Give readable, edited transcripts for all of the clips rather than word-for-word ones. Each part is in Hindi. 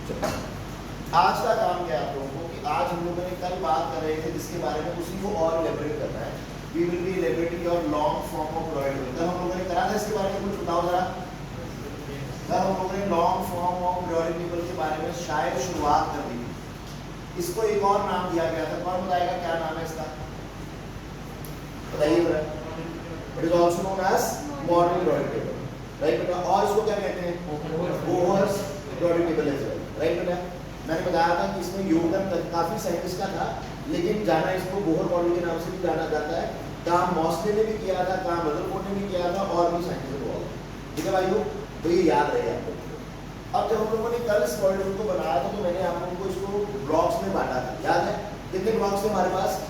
चलो, आज का काम क्या है आप लोगों को कि आज हम लोगों ने कल बात कर रहे थे जिसके बारे में उसी को और इलेबोरेट करना है। We will be elaborating your long form of product. कल हम लोगों ने करा था इसके बारे में, कुछ बताओ जरा। कल हम लोगों ने long form of periodic table के बारे में शायद शुरुआत कर दी थी। इसको एक और नाम दिया गया था, कौन बताएगा क्या नाम है इसका? बताइए जरा। It is also known as modern periodic table, right बेटा। और इसको क्या कहते हैं? Bohr's periodic table as well, right बेटा। मैंने बताया था कि इसमें योगदान काफी साइंटिस्ट का था, लेकिन जाना इसको बोहर मॉडल के नाम से भी जाना जाता है। काम मॉस्ले ने भी किया था, काम रदरफोर्ड ने भी किया था, और भी साइंटिस्ट हुआ। ठीक है भाइयों, तो ये याद रहे आपको। अब जब हम लोगों ने कल इस मॉडल को बनाया था तो मैंने आप लोगों को इसको ब्लॉक्स में बांटा था, याद है? कितने ब्लॉक्स थे हमारे पास?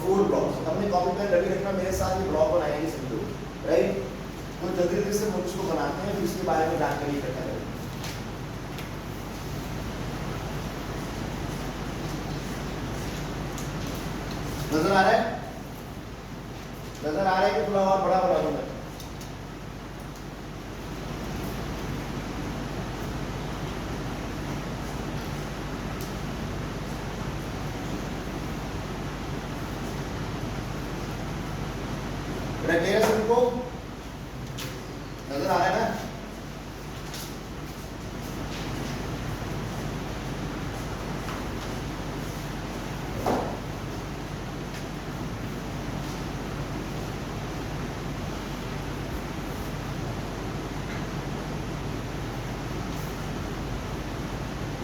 4 ब्लॉक्स। अपने कॉपी पेन रेडी रखना, मेरे साथ ये ब्लॉक बनाएंगे सभी लोग, राइट। तो जल्दी जल्दी से हम इसको बनाते हैं, फिर इसके बारे में जानकारी इकट्ठा करेंगे। नजर आ रहा है? नजर आ रहा है कि थोड़ा और बड़ा बना दूं मैं? क्लियर है सबको? नजर आ रहा है ना?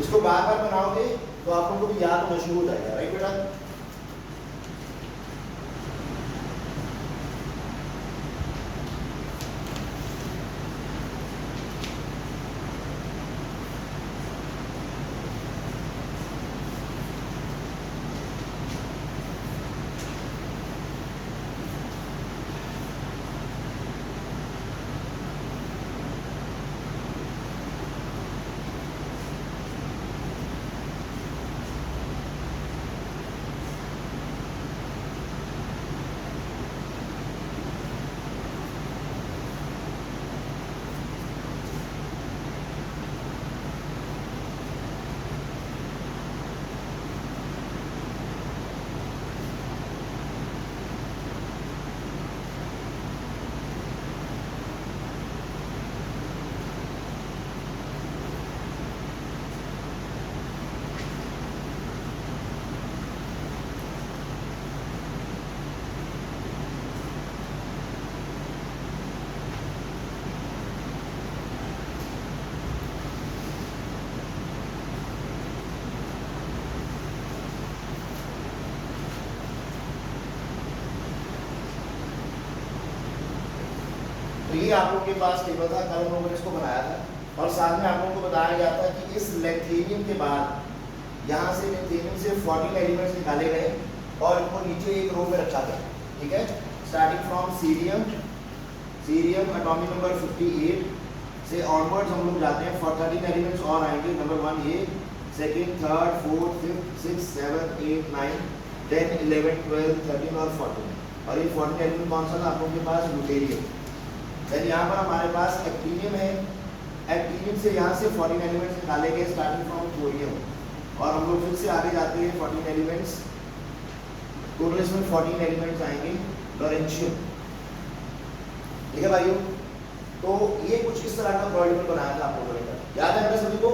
इसको बार बार बनाओगे तो आप लोगों को भी याद होना शुरू हो जाएगा, राइट बेटा। तो ये आप लोगों के पास टेबल था, कल हम लोगों ने इसको बनाया था, और साथ में आप लोगों को बताया गया था कि इस लेथेनियम के बाद यहाँ से लेथेनियम से 14 एलिमेंट्स निकाले गए और इनको नीचे एक रो में रखा गया, ठीक है। Starting from cerium, cerium atomic number 58 से ऑनवर्ड्स हम लोग जाते हैं। 13 एलिमेंट्स और आएंगे। नंबर 1 ये, सेकंड, थर्ड, फोर्थ, फिफ्थ, 6, 7, 8, 9, 10, 11, 12, 13 और 14। और ये 14 एलिमेंट कौन सा था आप लोगों के पास? ल्यूटेरियम। देन यहाँ पर हमारे पास एक्टिनियम है। एक्टिनियम से यहाँ से 14 एलिमेंट्स निकाले गए स्टार्टिंग फ्रॉम थोरियम, और हम लोग फिर से आगे जाते हैं 14 एलिमेंट्स, टोटल इसमें 14 एलिमेंट्स आएंगे। लॉरेंशियम, ठीक है भाइयों। तो ये कुछ इस तरह का प्रोडक्ट बनाया था आप लोगों ने, याद है मेरे सभी को?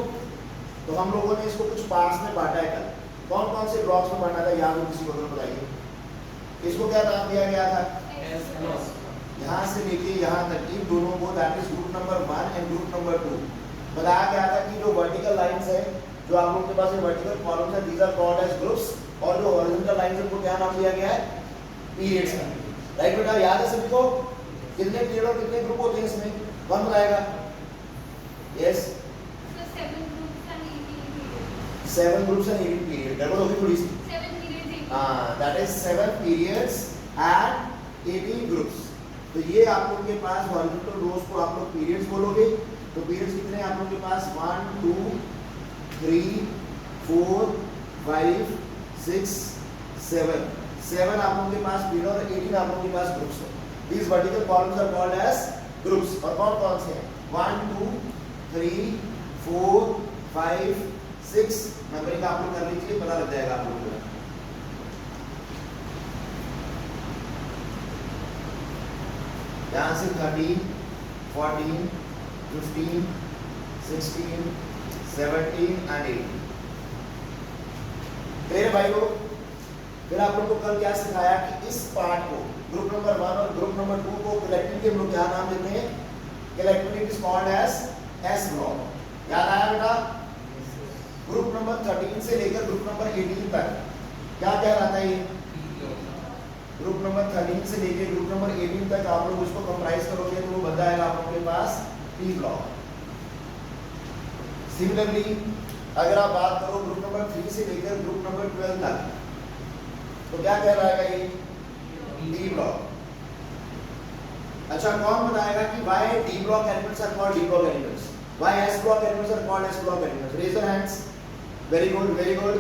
तो हम लोगों ने इसको कुछ पार्ट्स में बांटा है कल। कौन कौन से ब्लॉक्स में बांटा था याद हो किसी को? बताइए। इसको क्या नाम दिया गया था? यहाँ से लेके यहाँ तक इन दोनों को, that is group number 1 and group number 2। बताया गया था कि जो वर्टिकल लाइंस है, जो आप लोगों के पास ये वर्टिकल कॉलम्स है, these are called as groups, और जो हॉरिजॉन्टल लाइंस है उनको क्या नाम दिया गया है? पीरियड्स का, राइट बेटा। याद है सभी को? कितने पीरियड और कितने ग्रुप होते हैं इसमें? कौन बताएगा? Yes, 7 groups and 18 period. गड़बड़ होगी थोड़ी सी। 7 periods। हाँ, that is 7 periods and 18 groups. तो ये आप लोगों के पास हॉरिजॉन्टल रोज को आप लोग पीरियड्स बोलोगे। तो पीरियड्स कितने हैं आप लोगों के पास? 1, 2, 3, 4, 5, 6, 7। 7 आप लोगों के पास पीरियड और 18 आप लोगों के पास ग्रुप्स है। These vertical columns are called as groups। और कौन कौन से हैं? 1, 2, 3, 4, 5, 6 नंबरिंग आप लोग कर लीजिए, पता लग जाएगा आप लोगों को। यहाँ से 13, 14, 15, 16, 17 एंड 18। क्लियर भाई लोग? फिर आप लोग को कल क्या सिखाया कि इस पार्ट को ग्रुप नंबर 1 और ग्रुप नंबर 2 को कलेक्टिव के हम लोग क्या नाम देते हैं? Collective is called as S block. याद आया बेटा? ग्रुप नंबर 13 से लेकर ग्रुप नंबर 18 तक क्या कहलाता है ये? ग्रुप नंबर 13 से लेकर ग्रुप नंबर 18 तक आप लोग उसको कंप्राइज करोगे तो वो बन जाएगा आप लोगों के पास टी ब्लॉक। सिमिलरली अगर आप बात करो ग्रुप नंबर 3 से लेकर ग्रुप नंबर 12 तक तो क्या कहलाएगा ये? D block. अच्छा, कौन बताएगा कि why D block elements are called D block elements? Why S block elements are called S block elements? Raise your hands. Very good, very good,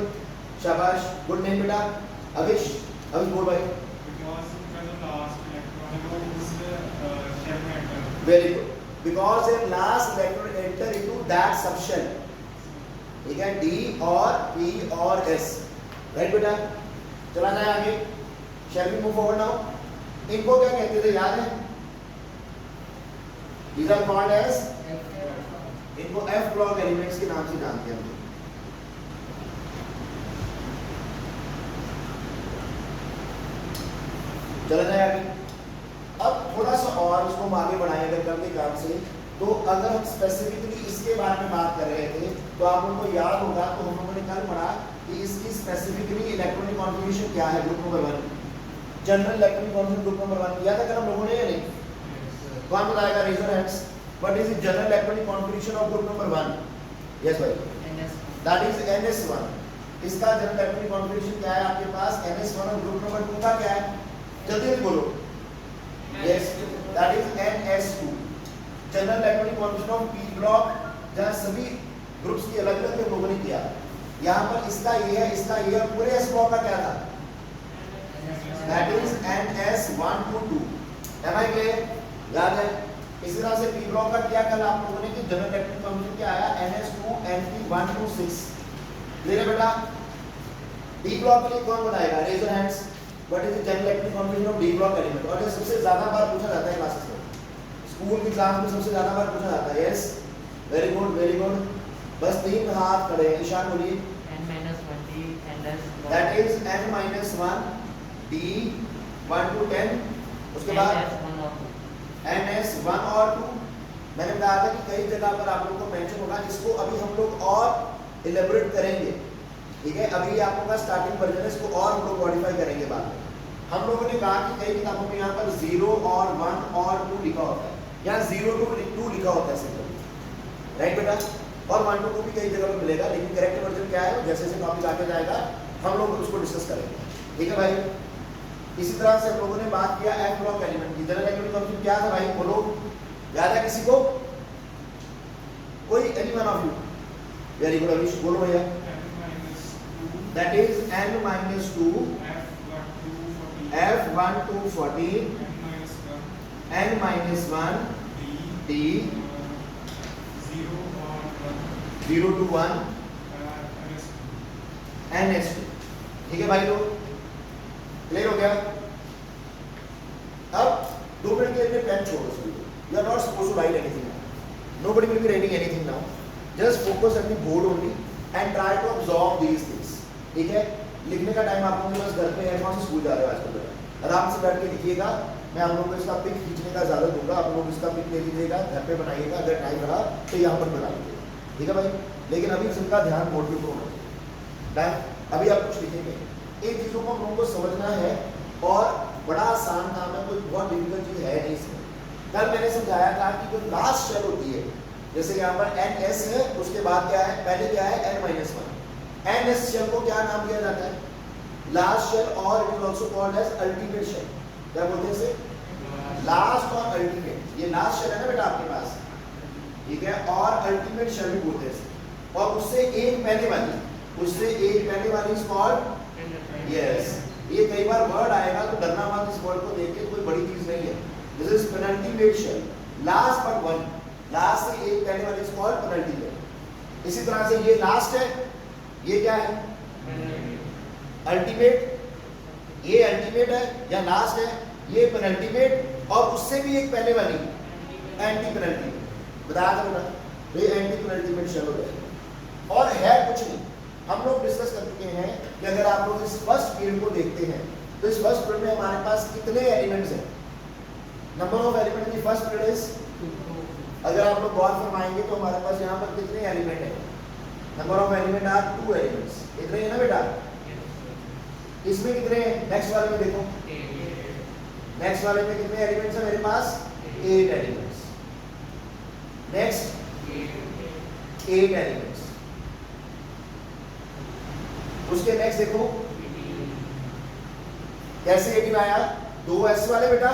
शाबाश, गुड नेम बेटा। अविश, अविश बोल भाई। Very good, because their last electron enter into that subshell, ठीक है, डी और पी और एस, राइट बेटा? चला जाए आगे। Shall we move forward now? इनको क्या कहते थे याद है? These are called as, इनको एफ ब्लॉक एलिमेंट्स के नाम से जानते हैं। चला जाए आगे। अब थोड़ा सा और उसको हम आगे बढ़ाएं अगर कल के काम से, तो अगर हम स्पेसिफिकली इसके बारे में बात कर रहे थे तो आप लोगों को याद होगा तो हम लोगों ने कल पढ़ा कि इसकी स्पेसिफिकली इलेक्ट्रॉनिक कॉन्फ़िगरेशन क्या है group number 1, general electronic configuration group number 1 किया था कल हम लोगों ने या नहीं? कौन बताएगा? Raise your hands. What is the general electronic configuration of group number 1? Yes भाई, दैट इज NS1। इसका जनरल इलेक्ट्रॉनिक कॉन्फ़िगरेशन क्या है आपके पास? NS1। और ग्रुप नंबर 2 का क्या है? जल्दी से बोलो। Yes, that is NS2। General electronic configuration of P block, जहाँ सभी ग्रुप्स की अलग अलग हम लोगों ने किया। यहाँ पर इसका ये है, इसका ये है, पूरे एस ब्लॉक का क्या था? That is NS1 to 2। Am I clear? याद है? इसी तरह से पी ब्लॉक का किया कल आप लोगों ने कि जनरल इलेक्ट्रॉनिक कॉन्फ़िगरेशन क्या आया? NS2 NP1 to 6। क्लियर है बेटा? डी ब्लॉक के लिए कौन बताएगा? Raise your hands. What is the general electronic configuration of D block element? और ये सबसे ज्यादा बार पूछा जाता है क्लासेस में, स्कूल के एग्जाम में सबसे ज्यादा बार पूछा जाता है। Yes, very good, very good. बस 3 हाथ खड़े हैं। ईशान बोलिए। n-1d NS That is n-1 d 1 to 10। उसके बाद NS1 और 2। मैंने बताया था कि कई जगह पर आप लोगों को मेंशन होगा, जिसको अभी हम लोग और इलेबोरेट करेंगे, ठीक है? अभी आप लोगों का स्टार्टिंग वर्जन है, इसको और हम लोग मॉडिफाई करेंगे बाद में। हम लोगों ने कहा कि कई किताबों में यहाँ पर 0 और 1 और 2 लिखा होता है, यहाँ 0 to 2 लिखा होता है सिंपल, राइट बेटा? और 1 to 2 भी कई जगह पर मिलेगा, लेकिन करेक्ट वर्जन क्या है जैसे जैसे टॉपिक आगे जाएगा हम लोग उसको डिस्कस करेंगे, ठीक है भाई? इसी तरह से हम लोगों ने बात किया एफ ब्लॉक एलिमेंट की। जनरल इलेक्ट्रॉनिक कॉन्फ़िगरेशन क्या था भाई? बोलो, याद है किसी को? कोई any one of you? Very good Avish, बोलो भैया। That is n-2 f1 to 14 n-1 d 0 to 1 ns2। ठीक है भाई लोग, क्लियर हो गया? अब 2 मिनट के लिए पेन छोड़ो इसको। You are not supposed to write anything now. Nobody will be writing anything now. Just focus on the board only and try to absorb these things. ठीक है? लिखने का टाइम आप लोगों के पास घर पे है, कौन से स्कूल जा रहे हो आजकल बेटा? आराम से बैठ के लिखिएगा। मैं आप लोगों को इसका पिक खींचने का ज़्यादा दूंगा, आप लोग इसका पिक ले लीजिएगा, घर पे बनाइएगा, अगर टाइम रहा तो यहाँ पर बना लीजिएगा, ठीक है भाई? लेकिन अभी सबका ध्यान बोर्ड के ऊपर होना चाहिए। अभी आप कुछ लिखेंगे, इन चीज़ों को हम लोगों को समझना है और बड़ा आसान काम है, कोई बहुत डिफिकल्ट चीज़ है नहीं इसमें। कल मैंने समझाया था कि जो लास्ट शेल होती है, जैसे यहाँ पर NS है, उसके बाद क्या है? पहले क्या है? n-1। NS शेल को क्या नाम दिया जाता है? लास्ट शेल, और it is also called as ultimate shell. क्या बोलते हैं इसे? लास्ट और अल्टीमेट। ये लास्ट शेल है ना बेटा आपके पास, ठीक है? और अल्टीमेट शेल भी बोलते हैं इसे। और उससे एक पहले वाली, उससे एक पहले वाली इज कॉल्ड, यस, ये कई बार वर्ड आएगा तो डरना मत, इस वर्ड को देख के, कोई बड़ी चीज नहीं है। This is penultimate shell, last but one, लास्ट से एक पहले वाली इज कॉल्ड पेनल्टीमेट। इसी तरह से ये लास्ट है, ये क्या है? अल्टीमेट। ये अल्टीमेट है या लास्ट है, ये पेनल्टीमेट, और उससे भी एक पहले वाली एंटी पेनल्टीमेट। बताया था ना, ये एंटी पेनल्टीमेट शेलो है और है कुछ नहीं। हम लोग डिस्कस कर चुके हैं कि अगर आप लोग इस फर्स्ट पीरियड को देखते हैं तो इस फर्स्ट पीरियड में हमारे पास कितने एलिमेंट्स हैं? Number of element in the first period is, अगर आप लोग गौर फरमाएंगे तो हमारे पास यहाँ पर कितने एलिमेंट हैं? Number of element are 2 elements. इतने हैं ना बेटा? इसमें कितने हैं? नेक्स्ट वाले में देखो, नेक्स्ट वाले में कितने एलिमेंट्स हैं मेरे पास? 8 एलिमेंट्स। Next 8 elements. उसके नेक्स्ट देखो कैसे 18 आया? 2 एस वाले बेटा,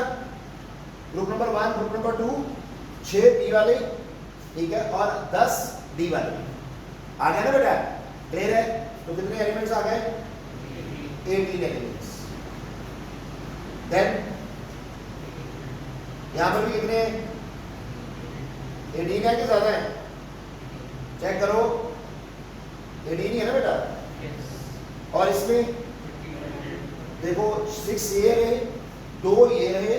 group number 1, group number 2, 6 B वाले, ठीक है, और 10 डी वाले। आ गया ना बेटा? क्लियर है? तो कितने एलिमेंट्स आ गए? 18 एलिमेंट्स। देन यहां पर भी कितने? 18 है कि ज्यादा है? चेक करो, 18 ही है ना बेटा? और इसमें देखो 6 ये रहे, 2 ये रहे,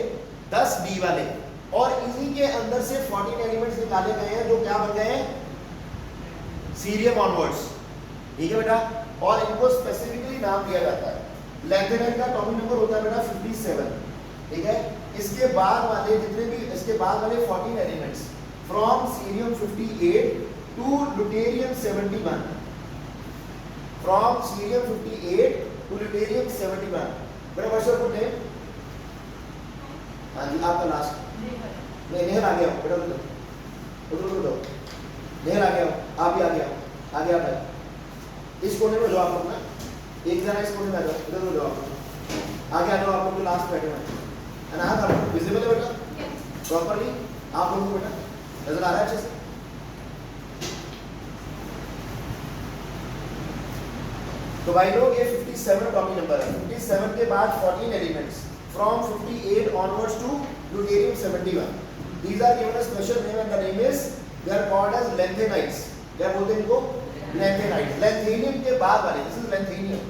10 डी वाले, और इन्हीं के अंदर से 14 एलिमेंट्स निकाले गए हैं जो क्या बन गए हैं? Cerium onwards. ठीक है बेटा? और इनको स्पेसिफिकली नाम दिया जाता है। लैंथेनाइड का एटॉमिक नंबर होता है बेटा 57। ठीक है? इसके बाद वाले जितने भी इसके बाद वाले 14 elements from cerium 58 to lutetium 71, from cerium 58 to lutetium 71। मेरा क्वेश्चन गुड नेम? हाँ जी, आपका लास्ट नहीं, नेहर आ गया बेटा, उधर नेहर आ गया, आप भी आ गया, आगे आ गए। इस कोने में जाओ आप लोग ना, एक जना इस कोने में आ जाओ, इधर जाओ आप लोग, आगे आ जाओ आप लोग, लास्ट बैठे हुए हैं ना? आप लोग विजिबल है बेटा प्रॉपरली? आप लोगों को बेटा नजर आ रहा है अच्छे से? तो भाई लोग ये 57 एटॉमिक नंबर है। 57 के बाद 14 elements from 58 onwards to lutetium 71। These are given a special name and the name is they are called as lanthanides। क्या बोलते हैं इनको? लैंथेनाइड्स। लैंथेनियम के बाद वाले, दिस इज लैंथेनियम,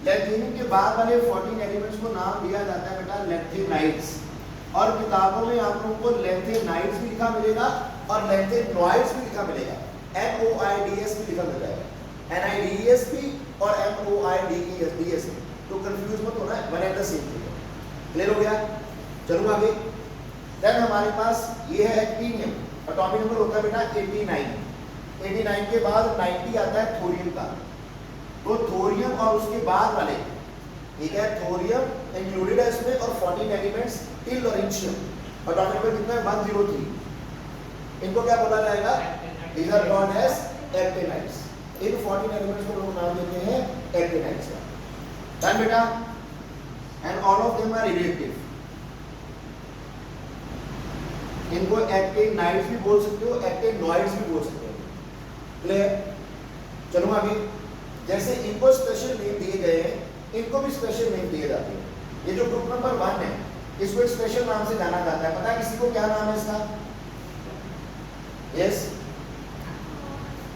लैंथेनियम के बाद वाले 14 एलिमेंट्स को नाम दिया जाता है बेटा लैंथेनाइड्स। और किताबों में आप लोगों को लैंथेनाइड्स भी लिखा मिलेगा और लैंथेनॉइड्स भी लिखा मिलेगा, NOIDS भी लिखा मिल जाएगा, NIDES भी और MOIDES भी। तो कंफ्यूज मत होना, one and the same thing. Clear हो गया? चलो आगे। देन हमारे पास ये है एक्टिनियम, एटॉमिक नंबर होता है बेटा 89। 89 के बाद 90 आता है थोरियम का। तो थोरियम और उसके बाद वाले, ठीक है, थोरियम इंक्लूडेड है इसमें, और 14 elements till lawrencium. Atomic number कितना है? 103। इनको क्या बोला जाएगा? These are known as actinides। इन 14 एलिमेंट्स को लोग नाम देते हैं actinides का। डन बेटा? And all of them are reactive. इनको एक्टिनाइड्स भी बोल सकते हो, एक्टिनॉइड्स भी बोल सकते हो। क्लियर? चलो आगे। जैसे इनको स्पेशल नेम दिए गए हैं, इनको भी स्पेशल नेम दिए जाते हैं। ये जो ग्रुप नंबर 1 है, इसको एक स्पेशल नाम से जाना जाता है। पता है किसी को क्या नाम है इसका? Yes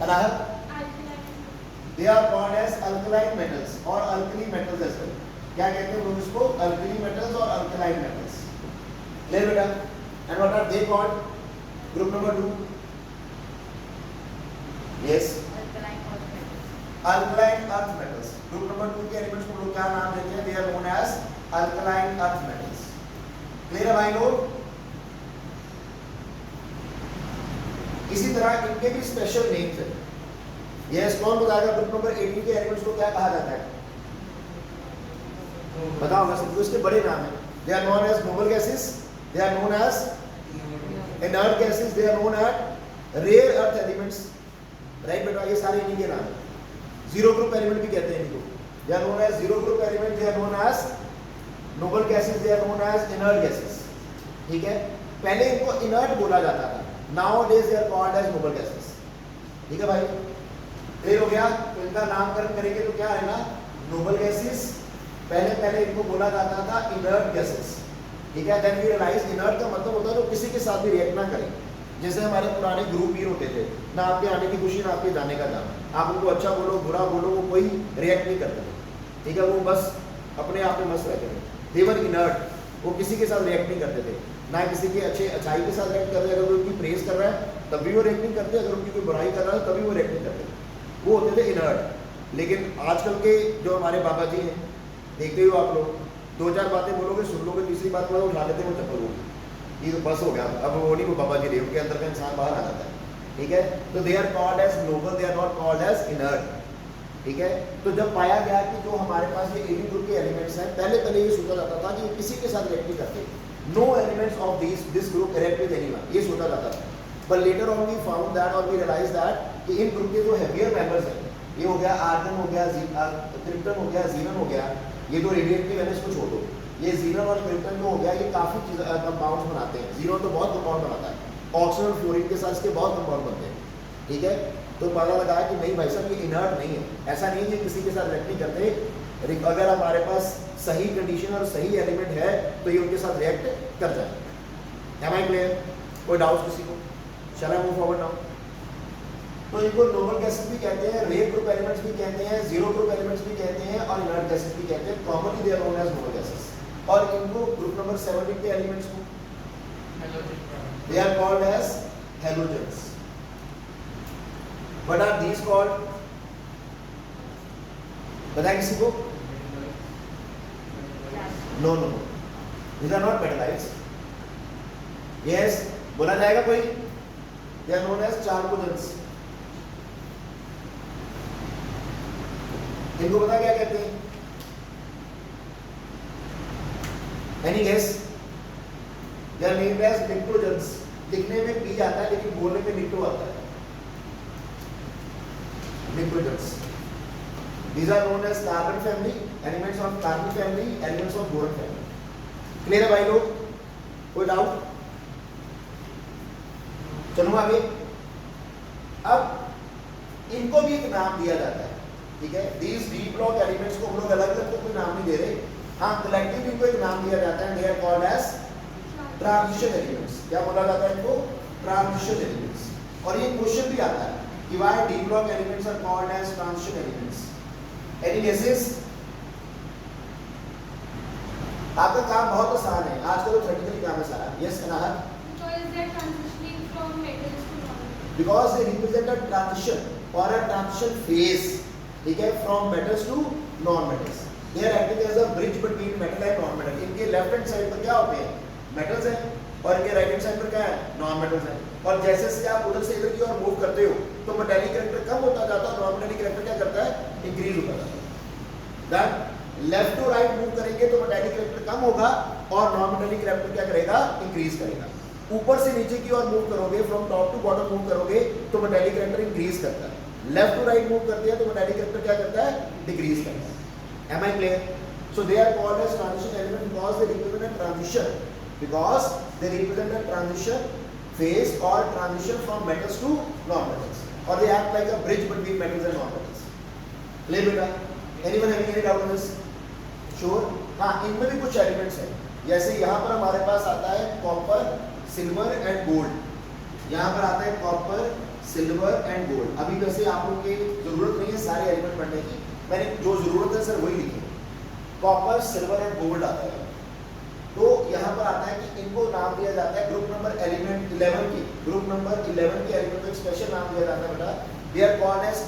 Anahat? They are called as alkaline metals और अल्कली मेटल्स एज वेल। क्या कहते हैं लोग इसको? अल्कली मेटल्स और अल्कलाइन मेटल्स। क्लियर बेटा? And what are they called? Group number 2, yes, alkaline earth metals. Group number 2 के एलिमेंट्स को लोग क्या नाम देते हैं? They are known as alkaline earth metals. Clear है भाई लोग? इसी तरह इनके भी स्पेशल नेम्स हैं। यस, कौन बताएगा ग्रुप नंबर 18 के एलिमेंट्स को क्या कहा जाता है? बताओ सबको, इसके बड़े नाम हैं। They are known as noble gases, they are known as inert gases, they are known as rare earth elements. Right बेटा? ये सारे इन्हीं के नाम हैं। जीरो ग्रुप एलिमेंट भी कहते हैं इनको। They are known as zero group element, they are known as noble gases, they are known as inert gases. ठीक है? पहले इनको इनर्ट बोला जाता था, nowadays they are called as noble gases. ठीक है भाई? क्लियर हो गया? तो इनका नामकरण करेंगे तो क्या आएगा? Noble gases. पहले इनको बोला जाता था इनर्ट गैसेस। ठीक है? देन वी रियलाइज इनर्ट का मतलब होता है जो किसी के साथ भी रिएक्ट ना करें, जैसे हमारे पुराने ग्रुप भी होते थे। ना आपके आने की खुशी, ना आपके जाने का गम। आप उनको अच्छा बोलो, बुरा बोलो, वो कोई रिएक्ट नहीं करते थे, ठीक है, वो बस अपने आप में मस्त रहते थे। देवर इनर्ट, वो किसी के साथ रिएक्ट नहीं करते थे, ना किसी के अच्छाई के साथ रिएक्ट कर रहे, अगर वो उनकी प्रेज कर रहा है तब भी वो रिएक्ट नहीं करते, अगर उनकी कोई बुराई कर रहा है तभी वो रिएक्ट नहीं करते, वो होते थे इनर्ट। लेकिन आजकल के जो हमारे बाबा जी हैं, देखते हो आप लोग, 2-4 बातें बोलोगे, सुन लोगे, तीसरी बात बोलोगे, उठा लेते वो चप्पल होगी, ये तो बस हो गया, अब वो नहीं, वो बाबा जी रहे, उनके अंदर का इंसान बाहर आ जाता है, ठीक है। तो they are called as noble, they are not called as inert, ठीक है। तो जब पाया गया कि जो हमारे पास ये 18 ग्रुप के एलिमेंट्स हैं, पहले ये सोचा जाता था कि किसी के साथ रिएक्ट नहीं करते, no elements of this group react with anyone, ये सोचा जाता था। पर later on we found that, और वी रियलाइज दैट कि इन ग्रुप के जो हैवियर मेंबर्स हैं, ये हो गया आर्गन, हो गया क्रिप्टन, हो गया जीनन, हो गया, ये तो रेडिएटिव वैलेंस को छोड़ दो, ये जीनन और क्रिप्टन जो हो गया, ये काफ़ी कंपाउंड्स बनाते हैं। जीनन तो बहुत कंपाउंड बनाता है, ऑक्सीजन और फ्लोरीन के साथ इसके बहुत कंपाउंड बनते हैं, ठीक है। तो पता लगाया कि नहीं भाई साहब, ये इनर्ट नहीं है, ऐसा नहीं है किसी के साथ रिएक्ट नहीं करते, अगर हमारे पास सही कंडीशन और सही एलिमेंट है तो ये उनके साथ रिएक्ट कर जाए। Am I clear? कोई डाउट किसी को? चला मूव फॉरवर्ड नाउ। तो इनको नोबल गैसेस भी कहते हैं, रेयर ग्रुप एलिमेंट्स भी कहते हैं, जीरो ग्रुप एलिमेंट्स भी कहते हैं, और इनर्ट गैसेस भी कहते हैं। Commonly they are known as noble gases. और इनको ग्रुप नंबर 17 के एलिमेंट्स को they are called as halogens. What are these called? बताएं किसी को? No, these are not metalloids. Yes, बोला जाएगा कोई? They are known as chalcogens. इनको पता क्या कहते हैं? Any guess? They are named as pnictogens. लिखने में पी आता है लेकिन बोलने में निक्टो आता है, निक्टोजेंस। These are known as carbon family, elements of carbon family, elements of boron family. Clear है भाई लोग? कोई डाउट? चलो आगे। अब इनको भी एक नाम दिया जाता है, ठीक है। These D block elements को हम लोग अलग अलग तो कोई नाम नहीं दे रहे, हाँ कलेक्टिव इनको एक नाम दिया जाता है, they are called as transition elements। क्या बोला जाता है इनको? transition elements। और ये क्वेश्चन भी आता है कि why D block elements are called as transition elements? Any guesses? आपका काम बहुत आसान है, आज का तो थ्योरेटिकली काम है सारा। Yes Anahat? Because they are transitioning from metals to non-metals. Because they represent a transition or a transition phase, ठीक है, from metals to non-metals. They are acting as a bridge between metal and non-metal. इनके लेफ्ट हैंड साइड पर क्या होते हैं? मेटल्स हैं, और इनके राइट हैंड साइड पर क्या है? नॉन-मेटल्स हैं। और जैसे जैसे आप उधर से इधर की ओर मूव करते हो तो मेटालिक कैरेक्टर कम होता जाता है, नॉन-मेटालिक कैरेक्टर क्या करता है? इंक्रीज होता जाता है। Then left to right move करेंगे तो मेटालिक कैरेक्टर कम होगा और नॉन-मेटालिक कैरेक्टर क्या करेगा? इंक्रीज करेगा। ऊपर से नीचे की ओर मूव करोगे, from top to bottom move करोगे तो मेटालिक कैरेक्टर इंक्रीज करता है। लेफ्ट टू राइट मूव करते हैं तो मेटालिक कैरेक्टर क्या करता है? डिक्रीज करता है। Am I clear? So they are called as transition element because they represent a transition, because they represent a transition phase or transition from metals to non-metals, or they act like a bridge between metals and non-metals. Clear बेटा? Anyone having any doubt on this? Sure? हाँ, इनमें भी कुछ एलिमेंट्स हैं, जैसे यहाँ पर हमारे पास आता है कॉपर, सिल्वर एंड गोल्ड। यहाँ पर आता है कॉपर, सिल्वर एंड गोल्ड। अभी वैसे आप लोगों की जरूरत नहीं है सारे एलिमेंट पढ़ने की, मैंने जो जरूरत है सर वही लिखी। कॉपर, सिल्वर एंड गोल्ड आता है। तो यहाँ पर आता है कि इनको नाम दिया जाता है ग्रुप नंबर एलिमेंट 11 की, ग्रुप नंबर 11 के एलिमेंट को एक स्पेशल नाम दिया जाता है बेटा, दे आर कॉल्ड एज